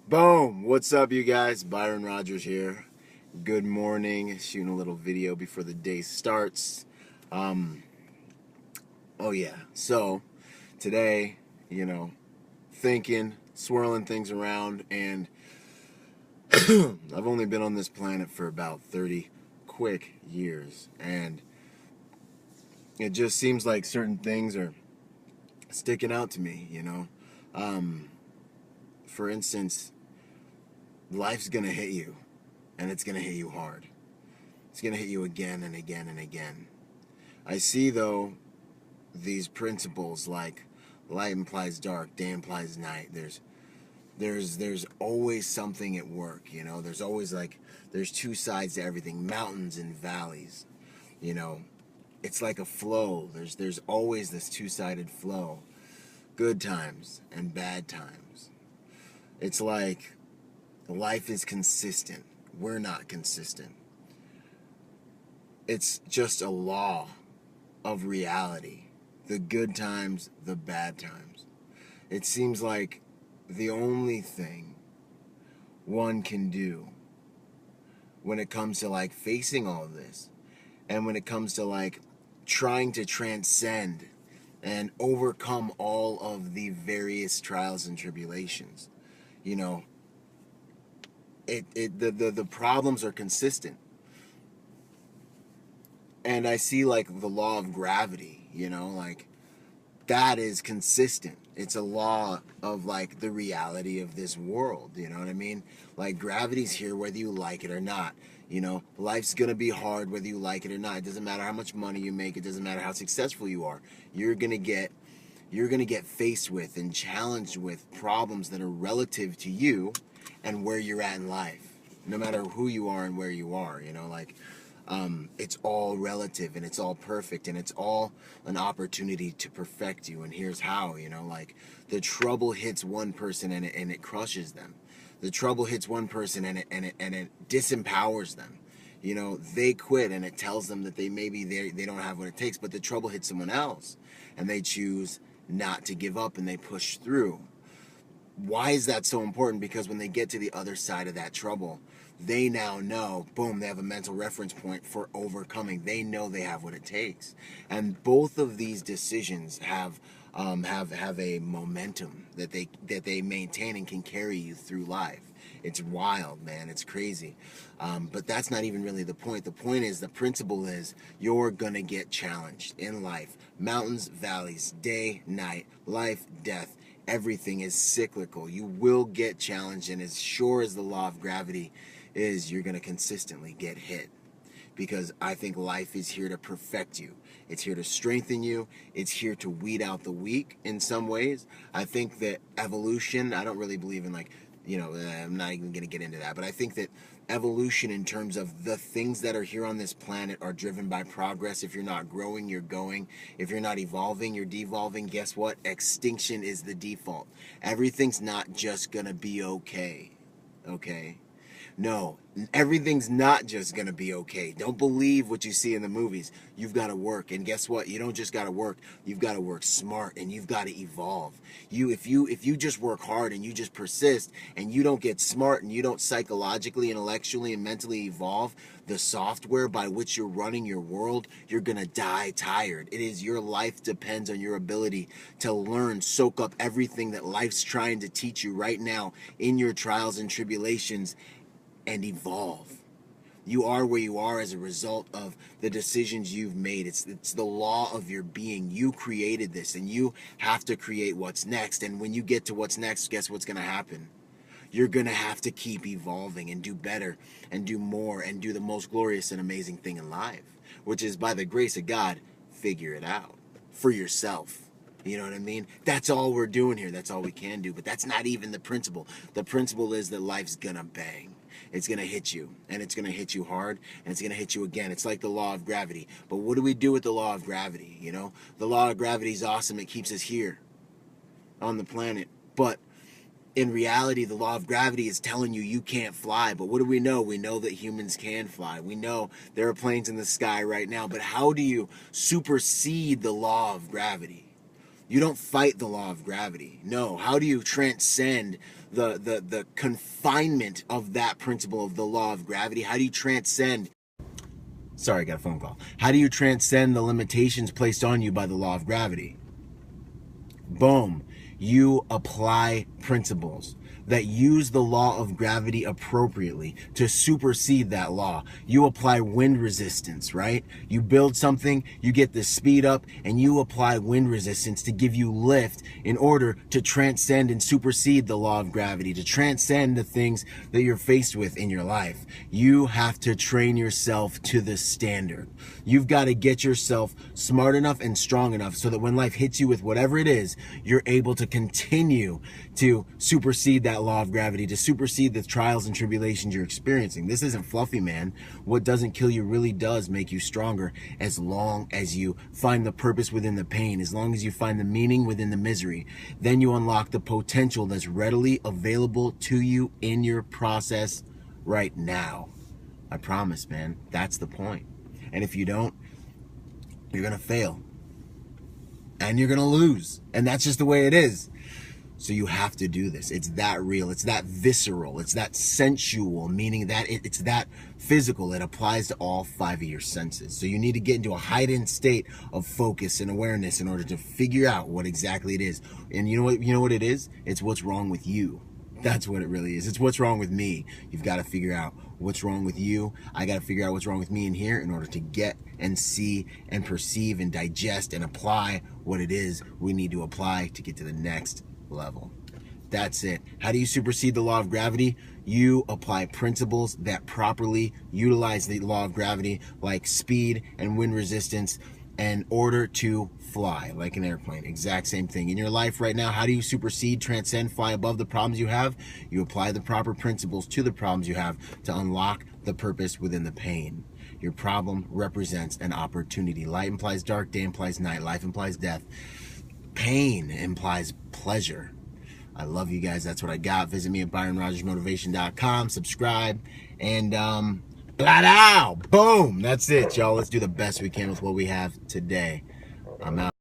Boom! What's up, you guys? Byron Rogers here. Good morning. Shooting a little video before the day starts. Um, oh yeah. So today, thinking, swirling things around, and I've only been on this planet for about 30 quick years, and it just seems like certain things are sticking out to me. Um, for instance, life's gonna hit you, and it's gonna hit you hard. It's going to hit you again and again and again. I see, though, these principles like light implies dark, day implies night. There's always something at work, There's always there's two sides to everything, mountains and valleys, you know. It's like a flow. There's always this two-sided flow. Good times and bad times. It's like life is consistent. We're not consistent. It's just a law of reality. The good times, the bad times. It seems like the only thing one can do when it comes to facing all of this, and when it comes to trying to transcend and overcome all of the various trials and tribulations, you know, the problems are consistent. And I see the law of gravity, that is consistent. It's a law of the reality of this world, you know what I mean? Gravity's here whether you like it or not. Life's gonna be hard whether you like it or not. It doesn't matter how much money you make, it doesn't matter how successful you are. You're gonna get faced with and challenged with problems that are relative to you and where you're at in life. No matter who you are and where you are, it's all relative and it's all perfect and it's all an opportunity to perfect you. And here's how, the trouble hits one person and it crushes them. The trouble hits one person and it disempowers them. They quit and it tells them that they don't have what it takes, but the trouble hits someone else and they choose not to give up and they push through. Why is that so important? Because when they get to the other side of that trouble, they now know, boom, they have a mental reference point for overcoming. They know they have what it takes. And both of these decisions have a momentum that they maintain and can carry you through life. It's wild, man. It's crazy. But that's not even really the point. The point is, the principle is, you're going to get challenged in life. Mountains, valleys, day, night, life, death. Everything is cyclical. You will get challenged, and as sure as the law of gravity is, you're going to consistently get hit. Because I think life is here to perfect you. It's here to strengthen you. It's here to weed out the weak in some ways. I think that evolution, I don't really believe in I'm not even going to get into that, but I think that evolution in terms of the things that are here on this planet are driven by progress. If you're not growing, you're going. If you're not evolving, you're devolving. Guess what? Extinction is the default. Everything's not just going to be okay. Okay? No, everything's not just going to be okay. Don't believe what you see in the movies. You've got to work. And guess what? You don't just got to work. You've got to work smart and you've got to evolve. If you just work hard and you just persist and you don't get smart and you don't psychologically, intellectually, and mentally evolve the software by which you're running your world, you're going to die tired. It is your life depends on your ability to learn, soak up everything that life's trying to teach you right now in your trials and tribulations, and evolve. You are where you are as a result of the decisions you've made. It's the law of your being. You created this, and you have to create what's next. And when you get to what's next, guess what's going to happen? You're going to have to keep evolving and do better and do more and do the most glorious and amazing thing in life, which is, by the grace of God, figure it out for yourself. You know what I mean? That's all we're doing here. That's all we can do. But that's not even the principle. The principle is that life's going to bang. It's going to hit you, and it's going to hit you hard, and it's going to hit you again. It's like the law of gravity. But what do we do with the law of gravity? The law of gravity is awesome. It keeps us here on the planet. But in reality, the law of gravity is telling you you can't fly. But what do we know? We know that humans can fly. We know there are planes in the sky right now. But how do you supersede the law of gravity? You don't fight the law of gravity. No. How do you transcend the confinement of that principle of the law of gravity? How do you transcend... Sorry, I got a phone call. How do you transcend the limitations placed on you by the law of gravity? Boom. You apply principles that use the law of gravity appropriately to supersede that law. You apply wind resistance, right? You build something, you get the speed up, and you apply wind resistance to give you lift in order to transcend and supersede the law of gravity, to transcend the things that you're faced with in your life. You have to train yourself to the standard. You've got to get yourself smart enough and strong enough so that when life hits you with whatever it is, you're able to continue to supersede that law of gravity, to supersede the trials and tribulations you're experiencing. This isn't fluffy, man. What doesn't kill you really does make you stronger, as long as you find the purpose within the pain, as long as you find the meaning within the misery. Then you unlock the potential that's readily available to you in your process right now. I promise, man. That's the point. And if you don't, you're going to fail. And you're going to lose. And that's just the way it is. So you have to do this. It's that real. It's that visceral. It's that sensual, meaning that it's that physical. It applies to all 5 of your senses. So you need to get into a heightened state of focus and awareness in order to figure out what exactly it is. And you know what it is? It's what's wrong with you. That's what it really is. It's what's wrong with me. You've got to figure out what's wrong with you. I got to figure out what's wrong with me in here in order to get and see and perceive and digest and apply what it is we need to apply to get to the next level. That's it. How do you supersede the law of gravity? You apply principles that properly utilize the law of gravity, like speed and wind resistance, in order to fly like an airplane. Exact same thing. In your life right now, how do you supersede, transcend, fly above the problems you have? You apply the proper principles to the problems you have to unlock the purpose within the pain. Your problem represents an opportunity. Light implies dark, day implies night, life implies death. Pain implies pleasure. I love you guys. That's what I got. Visit me at ByronRogersMotivation.com. Subscribe. And blah, boom. That's it, y'all. Let's do the best we can with what we have today. I'm out.